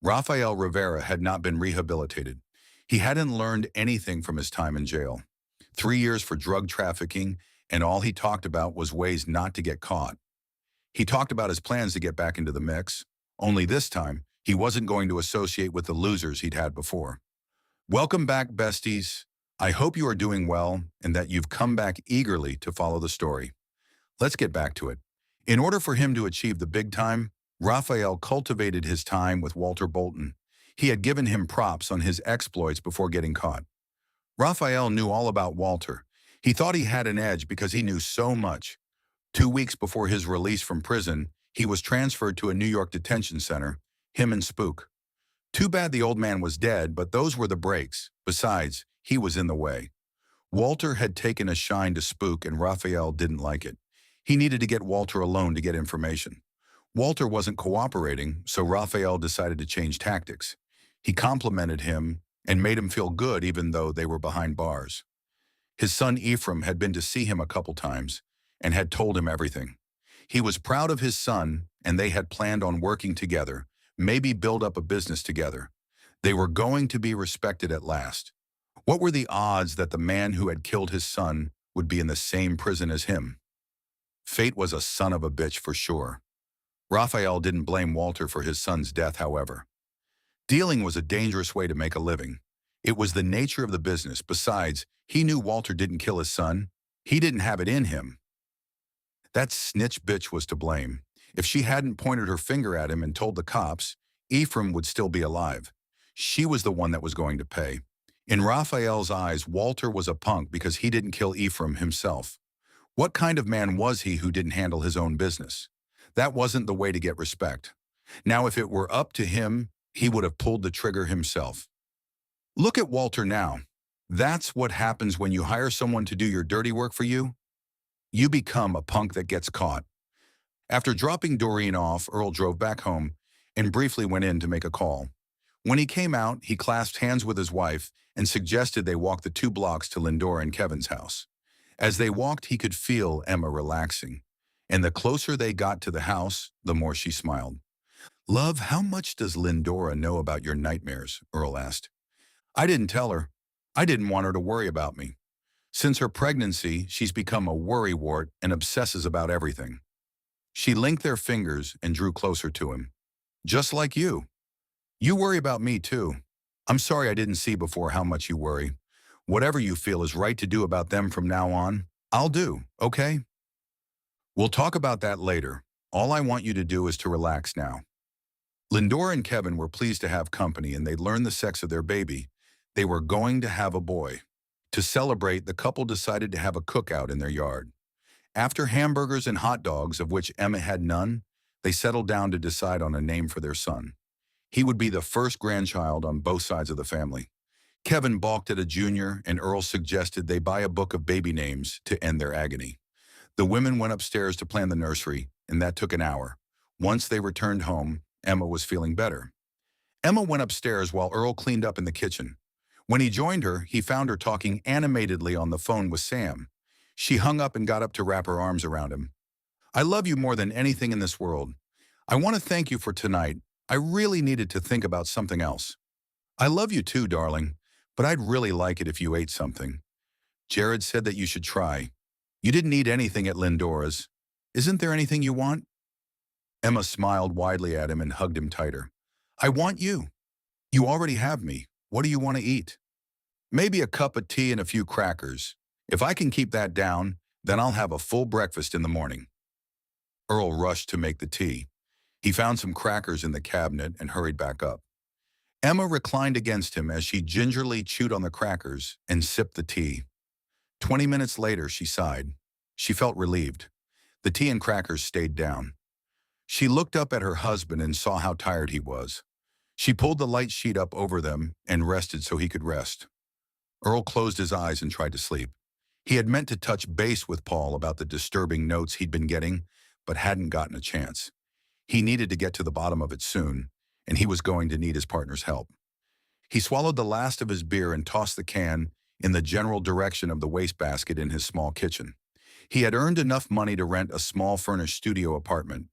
Rafael Rivera had not been rehabilitated. He hadn't learned anything from his time in jail. 3 years for drug trafficking, and all he talked about was ways not to get caught. He talked about his plans to get back into the mix, only this time, he wasn't going to associate with the losers he'd had before. Welcome back, besties. I hope you are doing well and that you've come back eagerly to follow the story. Let's get back to it. In order for him to achieve the big time, Raphael cultivated his time with Walter Bolton. He had given him props on his exploits before getting caught. Raphael knew all about Walter. He thought he had an edge because he knew so much. 2 weeks before his release from prison, he was transferred to a New York detention center, him and Spook. Too bad the old man was dead, but those were the breaks. Besides, he was in the way. Walter had taken a shine to Spook and Raphael didn't like it. He needed to get Walter alone to get information. Walter wasn't cooperating, so Raphael decided to change tactics. He complimented him and made him feel good even though they were behind bars. His son Ephraim had been to see him a couple times and had told him everything. He was proud of his son and they had planned on working together, maybe build up a business together. They were going to be respected at last. What were the odds that the man who had killed his son would be in the same prison as him? Fate was a son of a bitch for sure. Raphael didn't blame Walter for his son's death, however. Dealing was a dangerous way to make a living. It was the nature of the business. Besides, he knew Walter didn't kill his son. He didn't have it in him. That snitch bitch was to blame. If she hadn't pointed her finger at him and told the cops, Ephraim would still be alive. She was the one that was going to pay. In Raphael's eyes, Walter was a punk because he didn't kill Ephraim himself. What kind of man was he who didn't handle his own business? That wasn't the way to get respect. Now, if it were up to him, he would have pulled the trigger himself. Look at Walter now. That's what happens when you hire someone to do your dirty work for you. You become a punk that gets caught. After dropping Doreen off, Earl drove back home and briefly went in to make a call. When he came out, he clasped hands with his wife and suggested they walk the 2 blocks to Lindora and Kevin's house. As they walked, he could feel Emma relaxing. And the closer they got to the house, the more she smiled. "Love, how much does Lindora know about your nightmares?" Earl asked. "I didn't tell her. I didn't want her to worry about me. Since her pregnancy, she's become a worrywart and obsesses about everything." She linked their fingers and drew closer to him. "Just like you. You worry about me too. I'm sorry I didn't see before how much you worry. Whatever you feel is right to do about them from now on, I'll do, okay? We'll talk about that later. All I want you to do is to relax now." Lindora and Kevin were pleased to have company and they'd learned the sex of their baby. They were going to have a boy. To celebrate, the couple decided to have a cookout in their yard. After hamburgers and hot dogs, of which Emma had none, they settled down to decide on a name for their son. He would be the first grandchild on both sides of the family. Kevin balked at a junior, and Earl suggested they buy a book of baby names to end their agony. The women went upstairs to plan the nursery, and that took an hour. Once they returned home, Emma was feeling better. Emma went upstairs while Earl cleaned up in the kitchen. When he joined her, he found her talking animatedly on the phone with Sam. She hung up and got up to wrap her arms around him. "I love you more than anything in this world. I want to thank you for tonight. I really needed to think about something else." "I love you too, darling, but I'd really like it if you ate something. Jared said that you should try. You didn't eat anything at Lindora's. Isn't there anything you want?" Emma smiled widely at him and hugged him tighter. "I want you. You already have me. What do you want to eat?" "Maybe a cup of tea and a few crackers. If I can keep that down, then I'll have a full breakfast in the morning." Earl rushed to make the tea. He found some crackers in the cabinet and hurried back up. Emma reclined against him as she gingerly chewed on the crackers and sipped the tea. 20 minutes later, she sighed. She felt relieved. The tea and crackers stayed down. She looked up at her husband and saw how tired he was. She pulled the light sheet up over them and rested so he could rest. Earl closed his eyes and tried to sleep. He had meant to touch base with Paul about the disturbing notes he'd been getting, but hadn't gotten a chance. He needed to get to the bottom of it soon, and he was going to need his partner's help. He swallowed the last of his beer and tossed the can in the general direction of the wastebasket in his small kitchen. He had earned enough money to rent a small furnished studio apartment.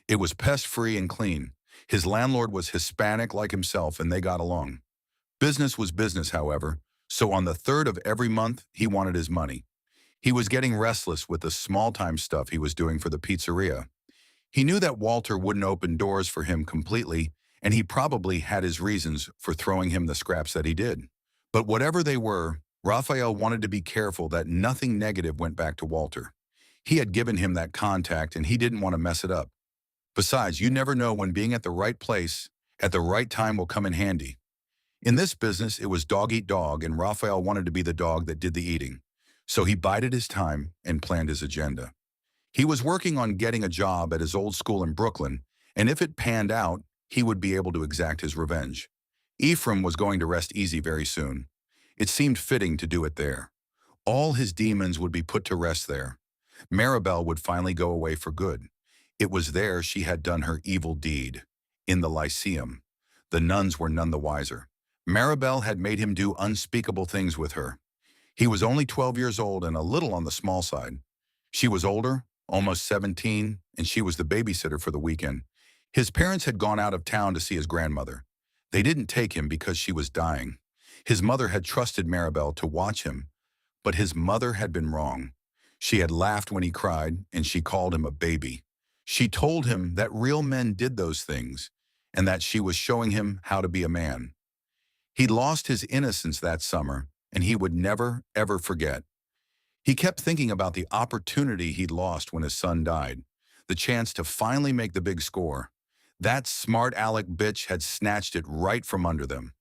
It was pest-free and clean, His landlord was Hispanic like himself, and they got along. Business was business, however, so on the 3rd of every month, he wanted his money. He was getting restless with the small-time stuff he was doing for the pizzeria. He knew that Walter wouldn't open doors for him completely, and he probably had his reasons for throwing him the scraps that he did. But whatever they were, Raphael wanted to be careful that nothing negative went back to Walter. He had given him that contact, and he didn't want to mess it up. Besides, you never know when being at the right place at the right time will come in handy. In this business, it was dog eat dog, and Raphael wanted to be the dog that did the eating. So he bided his time and planned his agenda. He was working on getting a job at his old school in Brooklyn, and if it panned out, he would be able to exact his revenge. Ephraim was going to rest easy very soon. It seemed fitting to do it there. All his demons would be put to rest there. Maribel would finally go away for good. It was there she had done her evil deed. In the Lyceum. The nuns were none the wiser. Maribel had made him do unspeakable things with her. He was only 12 years old and a little on the small side. She was older, almost 17, and she was the babysitter for the weekend. His parents had gone out of town to see his grandmother. They didn't take him because she was dying. His mother had trusted Maribel to watch him, but his mother had been wrong. She had laughed when he cried, and she called him a baby. She told him that real men did those things, and that she was showing him how to be a man. He'd lost his innocence that summer, and he would never, ever forget. He kept thinking about the opportunity he'd lost when his son died, the chance to finally make the big score. That smart aleck bitch had snatched it right from under them.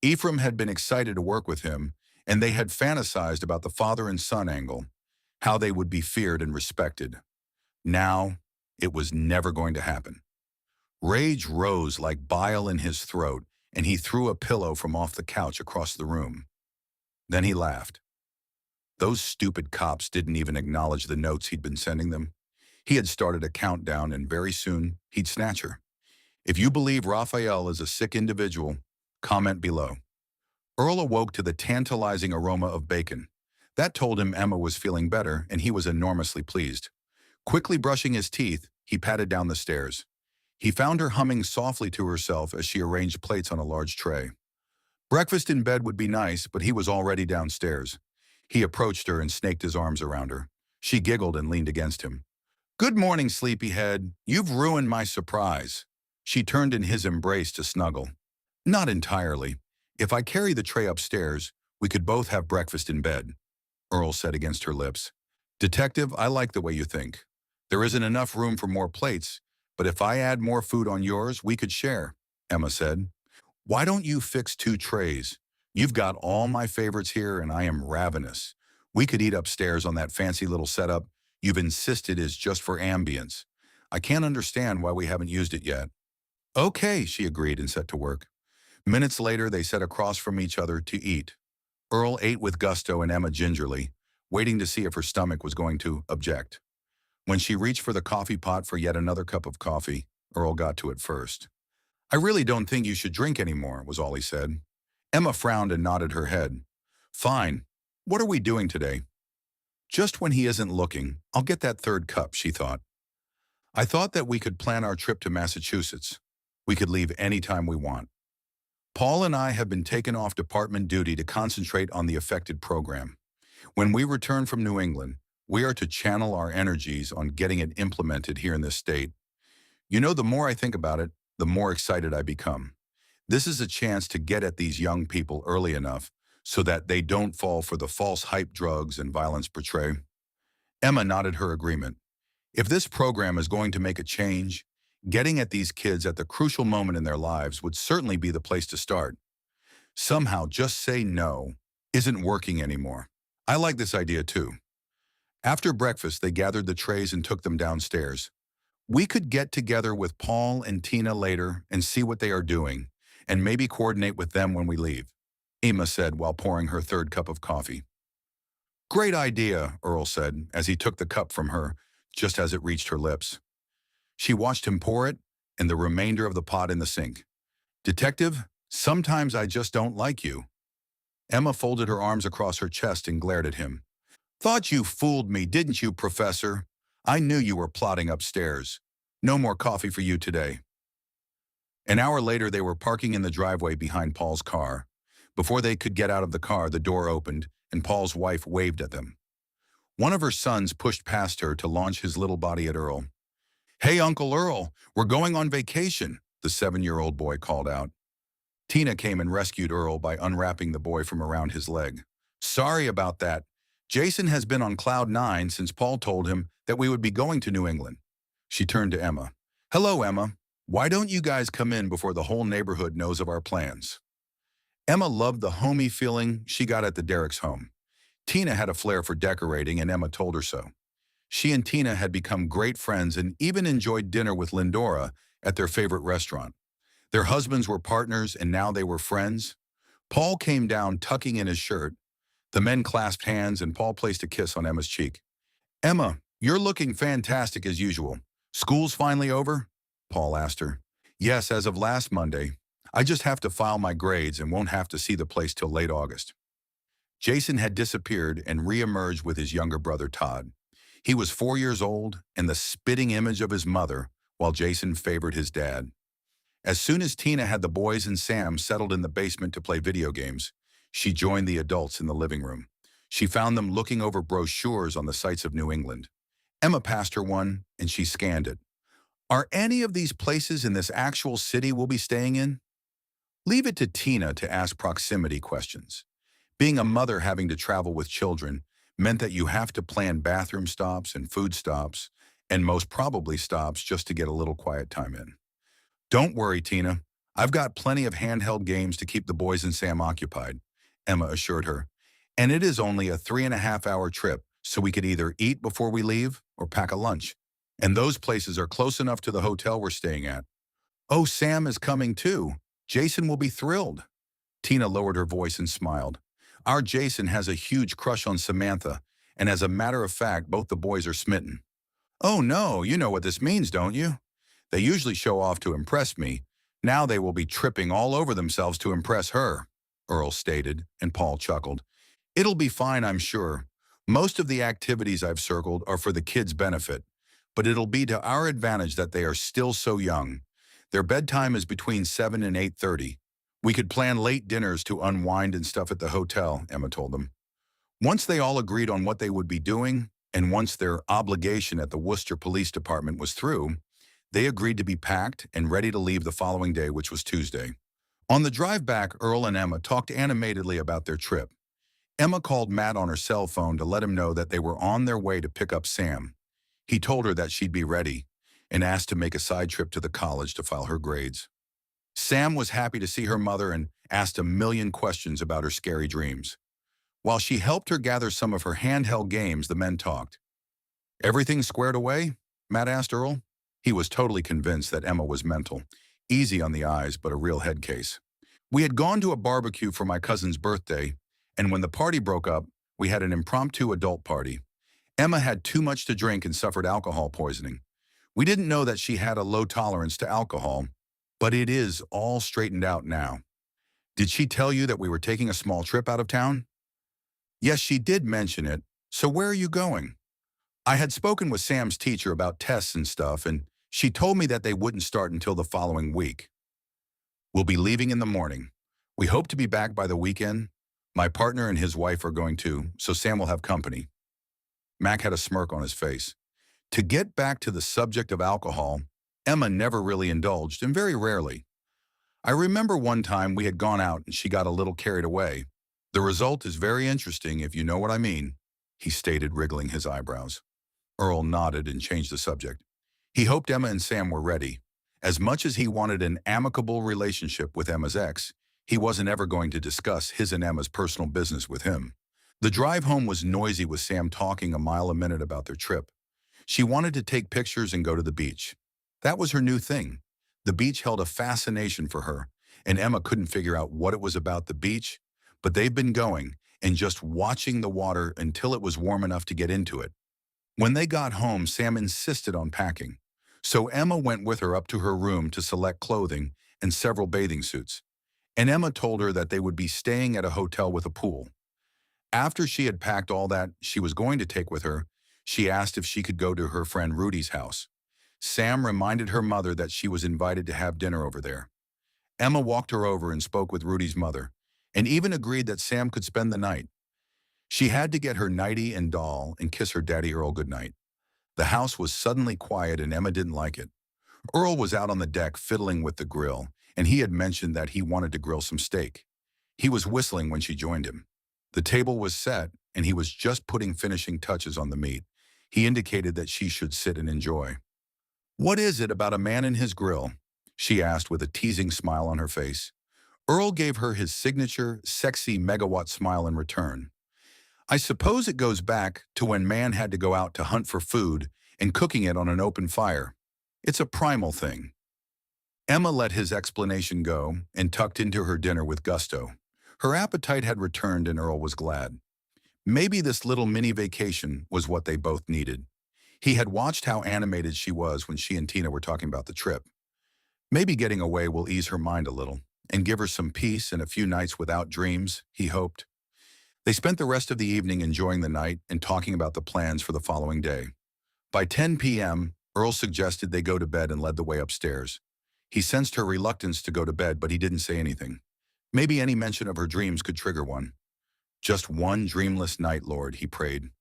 Ephraim had been excited to work with him, and they had fantasized about the father and son angle, how they would be feared and respected. Now, it was never going to happen. Rage rose like bile in his throat, and he threw a pillow from off the couch across the room. Then he laughed. Those stupid cops didn't even acknowledge the notes he'd been sending them. He had started a countdown, and very soon he'd snatch her. If you believe Raphael is a sick individual, comment below. Earl awoke to the tantalizing aroma of bacon. That told him Emma was feeling better, and he was enormously pleased. Quickly brushing his teeth, he padded down the stairs. He found her humming softly to herself as she arranged plates on a large tray. Breakfast in bed would be nice, but he was already downstairs. He approached her and snaked his arms around her. She giggled and leaned against him. "Good morning, sleepyhead. You've ruined my surprise." She turned in his embrace to snuggle. "Not entirely. If I carry the tray upstairs, we could both have breakfast in bed," Earl said against her lips. "Detective, I like the way you think. There isn't enough room for more plates, but if I add more food on yours, we could share," Emma said. "Why don't you fix 2 trays? You've got all my favorites here, and I am ravenous. We could eat upstairs on that fancy little setup you've insisted is just for ambience. I can't understand why we haven't used it yet." "Okay," she agreed and set to work. Minutes later, they sat across from each other to eat. Earl ate with gusto and Emma gingerly, waiting to see if her stomach was going to object. When she reached for the coffee pot for yet another cup of coffee, Earl got to it first. "I really don't think you should drink anymore," was all he said. Emma frowned and nodded her head. "Fine. What are we doing today?" "Just when he isn't looking, I'll get that 3rd cup," she thought. "I thought that we could plan our trip to Massachusetts. We could leave any time we want. Paul and I have been taken off department duty to concentrate on the affected program. When we return from New England, we are to channel our energies on getting it implemented here in this state. You know, the more I think about it, the more excited I become. This is a chance to get at these young people early enough so that they don't fall for the false hype drugs and violence portray." Emma nodded her agreement. If this program is going to make a change, getting at these kids at the crucial moment in their lives would certainly be the place to start. Somehow, just say no isn't working anymore. I like this idea too. After breakfast, they gathered the trays and took them downstairs. "We could get together with Paul and Tina later and see what they are doing, and maybe coordinate with them when we leave," Emma said while pouring her 3rd cup of coffee. "Great idea," Earl said as he took the cup from her just as it reached her lips. She watched him pour it and the remainder of the pot in the sink. "Detective, sometimes I just don't like you." Emma folded her arms across her chest and glared at him. "Thought you fooled me, didn't you, Professor? I knew you were plotting upstairs. No more coffee for you today." An hour later, they were parking in the driveway behind Paul's car. Before they could get out of the car, the door opened, and Paul's wife waved at them. One of her sons pushed past her to launch his little body at Earl. "Hey, Uncle Earl, we're going on vacation," the 7-year-old boy called out. Tina came and rescued Earl by unwrapping the boy from around his leg. "Sorry about that. Jason has been on cloud 9 since Paul told him that we would be going to New England." She turned to Emma. "Hello, Emma. Why don't you guys come in before the whole neighborhood knows of our plans?" Emma loved the homey feeling she got at the Derricks' home. Tina had a flair for decorating, and Emma told her so. She and Tina had become great friends and even enjoyed dinner with Lindora at their favorite restaurant. Their husbands were partners, and now they were friends. Paul came down tucking in his shirt. The men clasped hands, and Paul placed a kiss on Emma's cheek. "Emma, you're looking fantastic as usual. School's finally over?" Paul asked her. "Yes, as of last Monday. I just have to file my grades and won't have to see the place till late August." Jason had disappeared and re-emerged with his younger brother, Todd. He was 4 years old and the spitting image of his mother, while Jason favored his dad. As soon as Tina had the boys and Sam settled in the basement to play video games, she joined the adults in the living room. She found them looking over brochures on the sights of New England. Emma passed her one, and she scanned it. "Are any of these places in this actual city we'll be staying in?" Leave it to Tina to ask proximity questions. Being a mother having to travel with children meant that you have to plan bathroom stops and food stops, and most probably stops just to get a little quiet time in. "Don't worry, Tina. I've got plenty of handheld games to keep the boys and Sam occupied," Emma assured her. "And it is only a 3.5-hour trip, so we could either eat before we leave or pack a lunch. And those places are close enough to the hotel we're staying at." "Oh, Sam is coming too. Jason will be thrilled." Tina lowered her voice and smiled. "Our Jason has a huge crush on Samantha, and as a matter of fact, both the boys are smitten." "Oh no, you know what this means, don't you? They usually show off to impress me. Now they will be tripping all over themselves to impress her," Earl stated, and Paul chuckled. "It'll be fine, I'm sure. Most of the activities I've circled are for the kids' benefit, but it'll be to our advantage that they are still so young. Their bedtime is between 7 and 8:30. We could plan late dinners to unwind and stuff at the hotel," Emma told them. Once they all agreed on what they would be doing, and once their obligation at the Worcester Police Department was through, they agreed to be packed and ready to leave the following day, which was Tuesday. On the drive back, Earl and Emma talked animatedly about their trip. Emma called Matt on her cell phone to let him know that they were on their way to pick up Sam. He told her that she'd be ready and asked to make a side trip to the college to file her grades. Sam was happy to see her mother and asked a million questions about her scary dreams. While she helped her gather some of her handheld games, the men talked. "Everything squared away?" Matt asked Earl. He was totally convinced that Emma was mental, easy on the eyes, but a real head case. "We had gone to a barbecue for my cousin's birthday, and when the party broke up, we had an impromptu adult party. Emma had too much to drink and suffered alcohol poisoning. We didn't know that she had a low tolerance to alcohol, but it is all straightened out now." "Did she tell you that we were taking a small trip out of town?" "Yes, she did mention it. So where are you going?" "I had spoken with Sam's teacher about tests and stuff, and she told me that they wouldn't start until the following week. We'll be leaving in the morning. We hope to be back by the weekend. My partner and his wife are going too, so Sam will have company." Mac had a smirk on his face. To get back to the subject of alcohol, Emma never really indulged, and very rarely. "I remember one time we had gone out and she got a little carried away. The result is very interesting, if you know what I mean," he stated, wriggling his eyebrows. Earl nodded and changed the subject. He hoped Emma and Sam were ready. As much as he wanted an amicable relationship with Emma's ex, he wasn't ever going to discuss his and Emma's personal business with him. The drive home was noisy, with Sam talking a mile a minute about their trip. She wanted to take pictures and go to the beach. That was her new thing. The beach held a fascination for her, and Emma couldn't figure out what it was about the beach, but they've been going and just watching the water until it was warm enough to get into it. When they got home, Sam insisted on packing, so Emma went with her up to her room to select clothing and several bathing suits. And Emma told her that they would be staying at a hotel with a pool. After she had packed all that she was going to take with her, she asked if she could go to her friend Rudy's house. Sam reminded her mother that she was invited to have dinner over there. Emma walked her over and spoke with Rudy's mother, and even agreed that Sam could spend the night. She had to get her nightie and doll and kiss her daddy Earl goodnight. The house was suddenly quiet and Emma didn't like it. Earl was out on the deck fiddling with the grill, and he had mentioned that he wanted to grill some steak. He was whistling when she joined him. The table was set, and he was just putting finishing touches on the meat. He indicated that she should sit and enjoy. "What is it about a man and his grill?" she asked with a teasing smile on her face. Earl gave her his signature, sexy megawatt smile in return. "I suppose it goes back to when man had to go out to hunt for food and cooking it on an open fire. It's a primal thing." Emma let his explanation go and tucked into her dinner with gusto. Her appetite had returned and Earl was glad. Maybe this little mini vacation was what they both needed. He had watched how animated she was when she and Tina were talking about the trip. Maybe getting away will ease her mind a little and give her some peace and a few nights without dreams, he hoped. They spent the rest of the evening enjoying the night and talking about the plans for the following day. By 10 p.m., Earl suggested they go to bed and led the way upstairs. He sensed her reluctance to go to bed, but he didn't say anything. Maybe any mention of her dreams could trigger one. "Just one dreamless night, Lord," he prayed.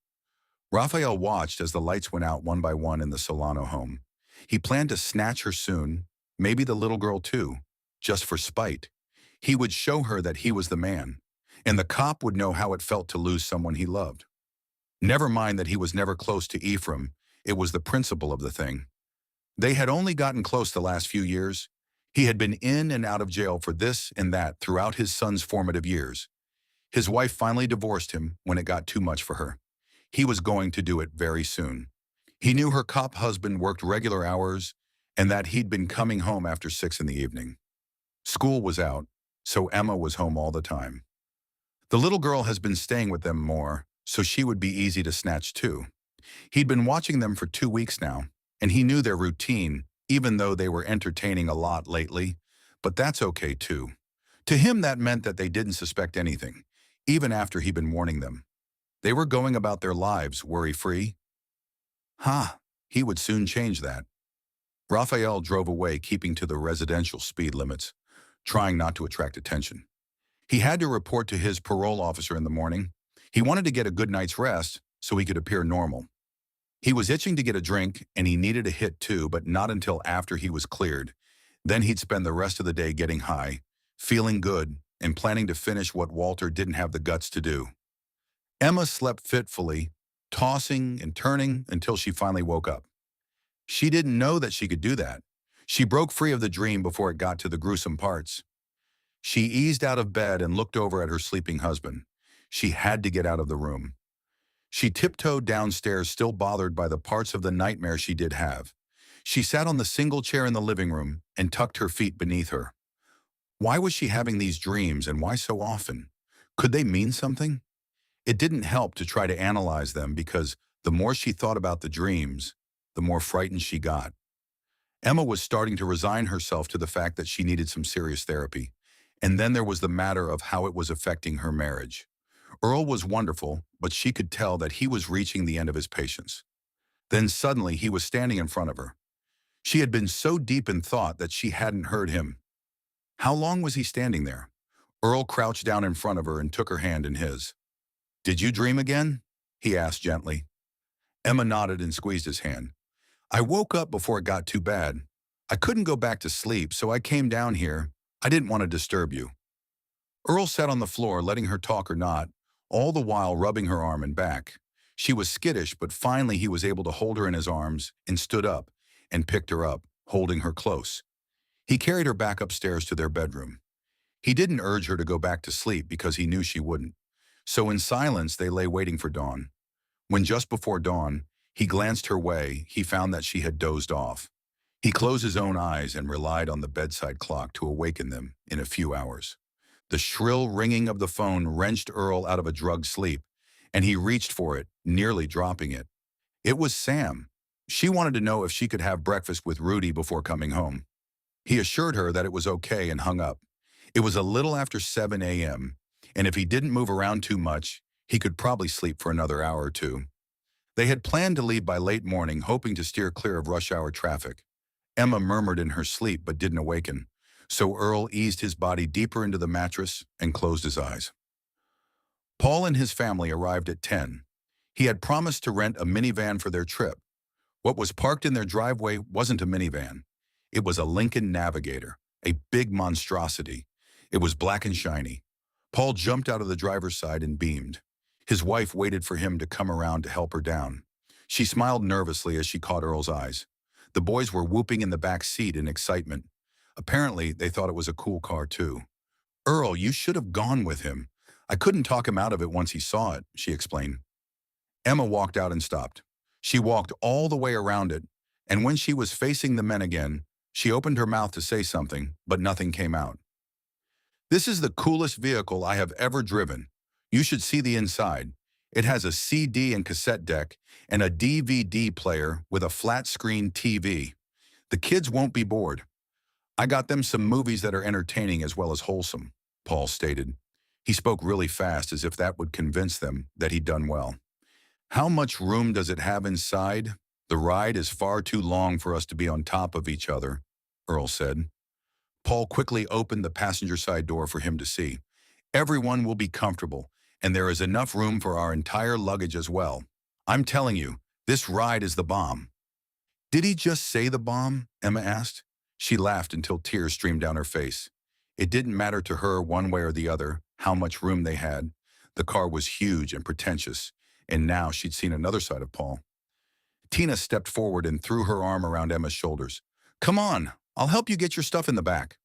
Raphael watched as the lights went out one by one in the Solano home. He planned to snatch her soon, maybe the little girl too, just for spite. He would show her that he was the man, and the cop would know how it felt to lose someone he loved. Never mind that he was never close to Ephraim, it was the principle of the thing. They had only gotten close the last few years. He had been in and out of jail for this and that throughout his son's formative years. His wife finally divorced him when it got too much for her. He was going to do it very soon. He knew her cop husband worked regular hours and that he'd been coming home after 6 in the evening. School was out, so Emma was home all the time. The little girl has been staying with them more, so she would be easy to snatch too. He'd been watching them for 2 weeks now, and he knew their routine, even though they were entertaining a lot lately. But that's okay too. To him, that meant that they didn't suspect anything, even after he'd been warning them. They were going about their lives worry-free. He would soon change that. Raphael drove away, keeping to the residential speed limits, trying not to attract attention. He had to report to his parole officer in the morning. He wanted to get a good night's rest so he could appear normal. He was itching to get a drink, and he needed a hit too, but not until after he was cleared. Then he'd spend the rest of the day getting high, feeling good, and planning to finish what Walter didn't have the guts to do. Emma slept fitfully, tossing and turning until she finally woke up. She didn't know that she could do that. She broke free of the dream before it got to the gruesome parts. She eased out of bed and looked over at her sleeping husband. She had to get out of the room. She tiptoed downstairs, still bothered by the parts of the nightmare she did have. She sat on the single chair in the living room and tucked her feet beneath her. Why was she having these dreams, and why so often? Could they mean something? It didn't help to try to analyze them, because the more she thought about the dreams, the more frightened she got. Emma was starting to resign herself to the fact that she needed some serious therapy. And then there was the matter of how it was affecting her marriage. Earl was wonderful, but she could tell that he was reaching the end of his patience. Then suddenly he was standing in front of her. She had been so deep in thought that she hadn't heard him. How long was he standing there? Earl crouched down in front of her and took her hand in his. "Did you dream again?" he asked gently. Emma nodded and squeezed his hand. "I woke up before it got too bad. I couldn't go back to sleep, so I came down here. I didn't want to disturb you." Earl sat on the floor, letting her talk or not, all the while rubbing her arm and back. She was skittish, but finally he was able to hold her in his arms and stood up and picked her up, holding her close. He carried her back upstairs to their bedroom. He didn't urge her to go back to sleep because he knew she wouldn't. So in silence, they lay waiting for dawn. When just before dawn, he glanced her way, he found that she had dozed off. He closed his own eyes and relied on the bedside clock to awaken them in a few hours. The shrill ringing of the phone wrenched Earl out of a drugged sleep, and he reached for it, nearly dropping it. It was Sam. She wanted to know if she could have breakfast with Rudy before coming home. He assured her that it was okay and hung up. It was a little after 7 a.m., and if he didn't move around too much, he could probably sleep for another hour or two. They had planned to leave by late morning, hoping to steer clear of rush hour traffic. Emma murmured in her sleep but didn't awaken. So Earl eased his body deeper into the mattress and closed his eyes. Paul and his family arrived at 10. He had promised to rent a minivan for their trip. What was parked in their driveway wasn't a minivan. It was a Lincoln Navigator, a big monstrosity. It was black and shiny. Paul jumped out of the driver's side and beamed. His wife waited for him to come around to help her down. She smiled nervously as she caught Earl's eyes. The boys were whooping in the back seat in excitement. Apparently, they thought it was a cool car, too. "Earl, you should have gone with him. I couldn't talk him out of it once he saw it," she explained. Emma walked out and stopped. She walked all the way around it, and when she was facing the men again, she opened her mouth to say something, but nothing came out. "This is the coolest vehicle I have ever driven. You should see the inside. It has a CD and cassette deck and a DVD player with a flat-screen TV. The kids won't be bored. I got them some movies that are entertaining as well as wholesome," Paul stated. He spoke really fast as if that would convince them that he'd done well. "How much room does it have inside? The ride is far too long for us to be on top of each other," Earl said. Paul quickly opened the passenger side door for him to see. "Everyone will be comfortable, and there is enough room for our entire luggage as well. I'm telling you, this ride is the bomb." "Did he just say the bomb?" Emma asked. She laughed until tears streamed down her face. It didn't matter to her one way or the other how much room they had. The car was huge and pretentious, and now she'd seen another side of Paul. Tina stepped forward and threw her arm around Emma's shoulders. "Come on, I'll help you get your stuff in the back."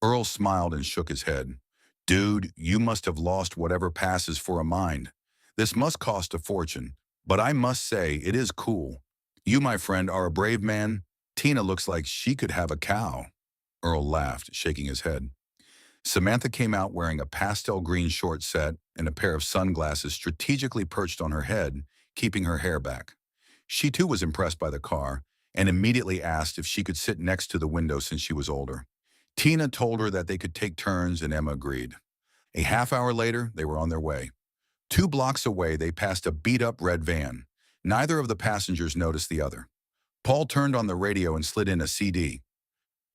Earl smiled and shook his head. "Dude, you must have lost whatever passes for a mind. This must cost a fortune, but I must say it is cool. You, my friend, are a brave man. Tina looks like she could have a cow." Earl laughed, shaking his head. Samantha came out wearing a pastel green short set and a pair of sunglasses strategically perched on her head, keeping her hair back. She too was impressed by the car and immediately asked if she could sit next to the window since she was older. Tina told her that they could take turns and Emma agreed. A half hour later, they were on their way. 2 blocks away, they passed a beat-up red van. Neither of the passengers noticed the other. Paul turned on the radio and slid in a CD.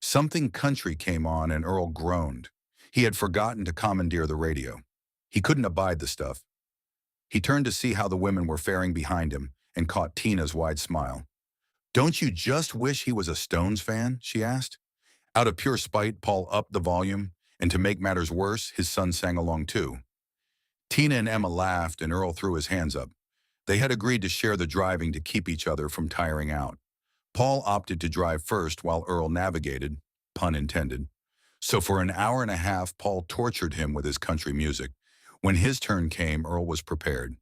Something country came on and Earl groaned. He had forgotten to commandeer the radio. He couldn't abide the stuff. He turned to see how the women were faring behind him and caught Tina's wide smile. "Don't you just wish he was a Stones fan?" she asked. Out of pure spite, Paul upped the volume, and to make matters worse, his son sang along too. Tina and Emma laughed and Earl threw his hands up. They had agreed to share the driving to keep each other from tiring out. Paul opted to drive first while Earl navigated, pun intended. So for an hour and a half, Paul tortured him with his country music. When his turn came, Earl was prepared.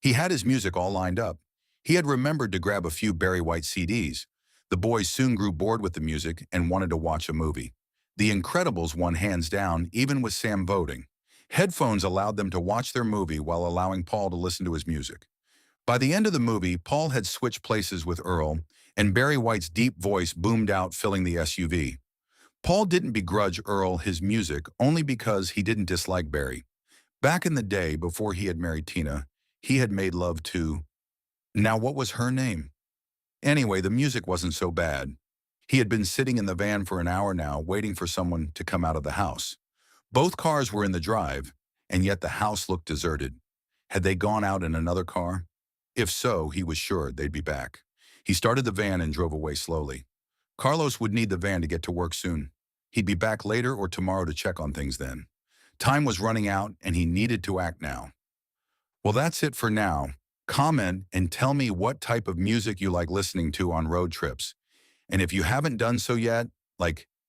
He had his music all lined up. He had remembered to grab a few Barry White CDs. The boys soon grew bored with the music and wanted to watch a movie. The Incredibles won hands down, even with Sam voting. Headphones allowed them to watch their movie while allowing Paul to listen to his music. By the end of the movie, Paul had switched places with Earl, and Barry White's deep voice boomed out, filling the SUV. Paul didn't begrudge Earl his music only because he didn't dislike Barry. Back in the day, before he had married Tina, he had made love to... Now, what was her name? Anyway, the music wasn't so bad. He had been sitting in the van for an hour now, waiting for someone to come out of the house. Both cars were in the drive, and yet the house looked deserted. Had they gone out in another car? If so, he was sure they'd be back. He started the van and drove away slowly. Carlos would need the van to get to work soon. He'd be back later or tomorrow to check on things then. Time was running out, and he needed to act now. Well, that's it for now. Comment and tell me what type of music you like listening to on road trips. And if you haven't done so yet,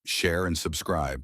share and subscribe.